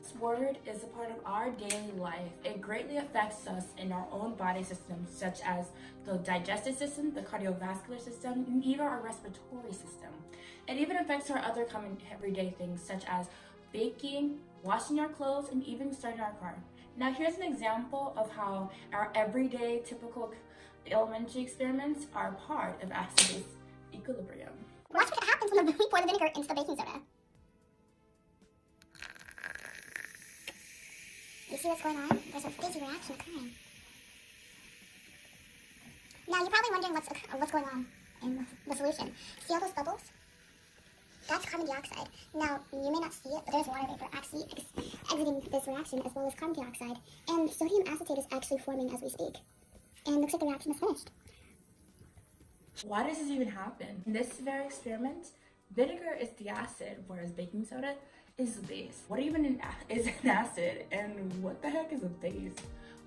This word is a part of our daily life. It greatly affects us in our own body systems, such as the digestive system, the cardiovascular system, and even our respiratory system. It even affects our other common everyday things, such as baking, washing our clothes, and even starting our car. Now, here's an example of how our everyday typical elementary experiments are part of acid-base equilibrium. Watch what happens when we pour the vinegar into the baking soda. You see what's going on? There's a fizzy reaction occurring. Now you're probably wondering what's going on in the solution. See all those bubbles? That's carbon dioxide. Now, you may not see it, but there's water vapor actually exiting this reaction as well as carbon dioxide. And sodium acetate is actually forming as we speak. And looks like the reaction is finished. Why does this even happen? In this very experiment, vinegar is the acid, whereas baking soda is the base. What even is an acid, and what the heck is a base?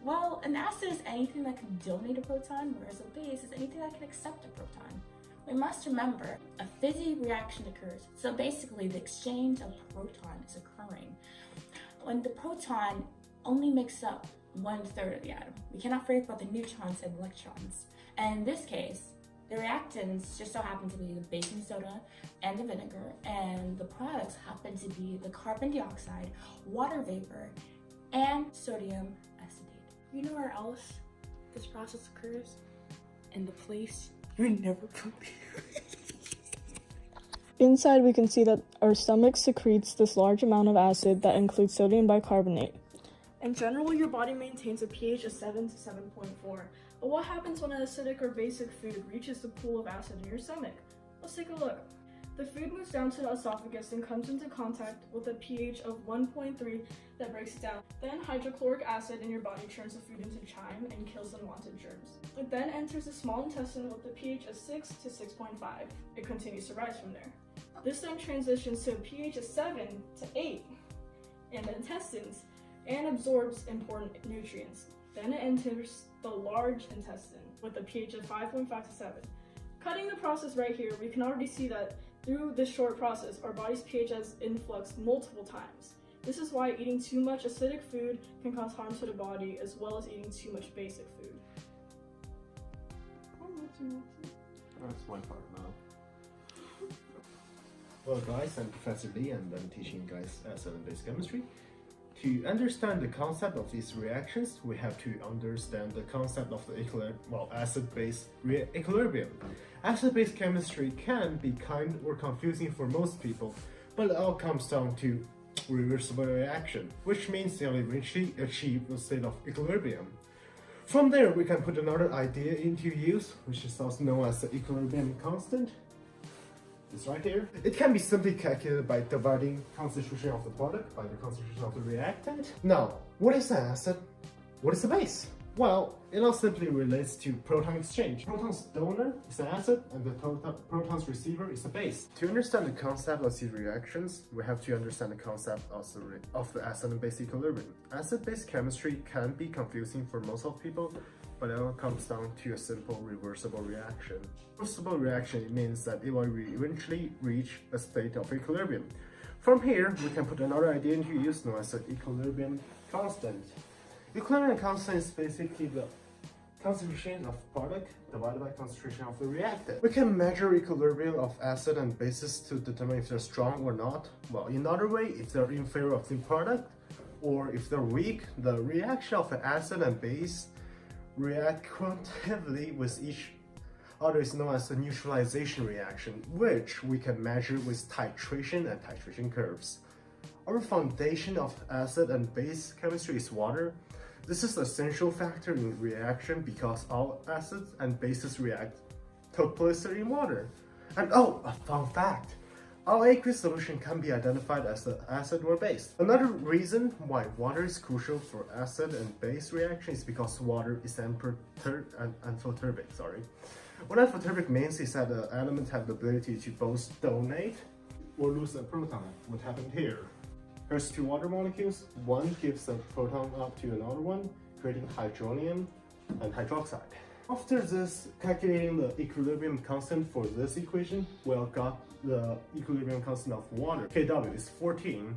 Well, an acid is anything that can donate a proton, whereas a base is anything that can accept a proton. We must remember, a fizzy reaction occurs, so basically the exchange of proton is occurring. When the proton only makes up 1/3 of the atom, we cannot forget about the neutrons and electrons. And in this case, the reactants just so happen to be the baking soda and the vinegar, and the products happen to be the carbon dioxide, water vapor, and sodium acetate. You know where else this process occurs? In the place you never believe. Inside, we can see that our stomach secretes this large amount of acid that includes sodium bicarbonate. In general, your body maintains a pH of 7 to 7.4. But what happens when an acidic or basic food reaches the pool of acid in your stomach? Let's take a look. The food moves down to the esophagus and comes into contact with a pH of 1.3 that breaks it down. Then hydrochloric acid in your body turns the food into chyme and kills unwanted germs. It then enters the small intestine with a pH of 6 to 6.5. It continues to rise from there. This then transitions to a pH of 7 to 8 in the intestines and absorbs important nutrients. Then it enters the large intestine with a pH of 5.5 to 7. Cutting the process right here, we can already see that through this short process, our body's pH has influxed multiple times. This is why eating too much acidic food can cause harm to the body, as well as eating too much basic food. That's my part now. Well guys, I'm Professor Lee and I'm teaching you guys acid and base chemistry. To understand the concept of these reactions, we have to understand the concept of the acid-base equilibrium. Acid-base chemistry can be kind or confusing for most people, but it all comes down to reversible reaction, which means they'll eventually achieve the state of equilibrium. From there, we can put another idea into use, which is also known as the equilibrium constant. It's right here. It can be simply calculated by dividing concentration of the product by the concentration of the reactant. Now, what is an acid? What is a base? Well, it all simply relates to proton exchange. Proton's donor is an acid and the proton's receiver is a base. To understand the concept of these reactions, we have to understand the concept of the acid and base equilibrium. Acid-base chemistry can be confusing for most of people, but it all comes down to a simple reversible reaction. Reversible reaction means that it will eventually reach a state of equilibrium. From here, we can put another idea into use known as the equilibrium constant. Equilibrium constant is basically the concentration of product divided by concentration of the reactant. We can measure equilibrium of acid and bases to determine if they're strong or not. Well, in another way, if they're in favor of the product, or if they're weak, the reaction of the acid and base react quantitatively with each other is known as the neutralization reaction, which we can measure with titration and titration curves. Our foundation of acid and base chemistry is water. This is an essential factor in reaction because all acids and bases react totally in water. And oh, a fun fact! All aqueous solution can be identified as an acid or base. Another reason why water is crucial for acid and base reaction is because water is amphotermic. What amphotermic means is that the element have the ability to both donate or lose a proton. What happened here? Here's two water molecules. One gives a proton up to another one, creating hydronium and hydroxide. After this, calculating the equilibrium constant for this equation, we got the equilibrium constant of water. Kw is 14.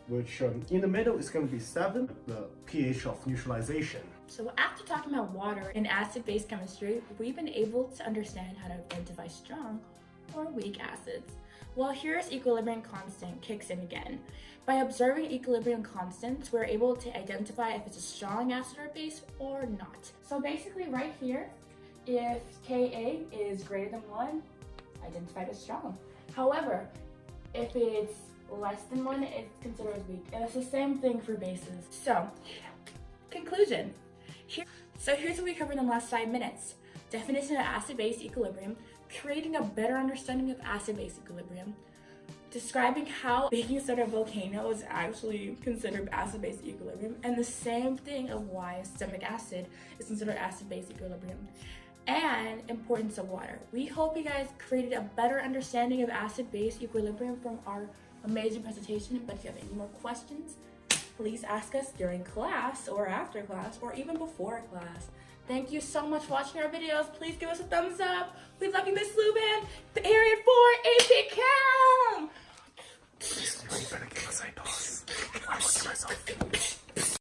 which in the middle is going to be 7, the pH of neutralization. So after talking about water and acid-base chemistry, we've been able to understand how to identify strong or weak acids. Well, here's equilibrium constant kicks in again. By observing equilibrium constants, we're able to identify if it's a strong acid or base or not. So basically right here, if Ka is greater than 1, identified as strong. However, if it's less than 1, it's considered as weak. And it's the same thing for bases. So, conclusion. Here's what we covered in the last 5 minutes. Definition of acid-base equilibrium, creating a better understanding of acid-base equilibrium, describing how baking soda volcano is actually considered acid-base equilibrium, and the same thing of why stomach acid is considered acid-base equilibrium, and importance of water. We hope you guys created a better understanding of acid-base equilibrium from our amazing presentation, but if you have any more questions, please ask us during class or after class or even before class. Thank you so much for watching our videos. Please give us a thumbs up. We love you, Miss Lubin. Period 4 AP Chem. You better give us a toss. I'm looking at myself.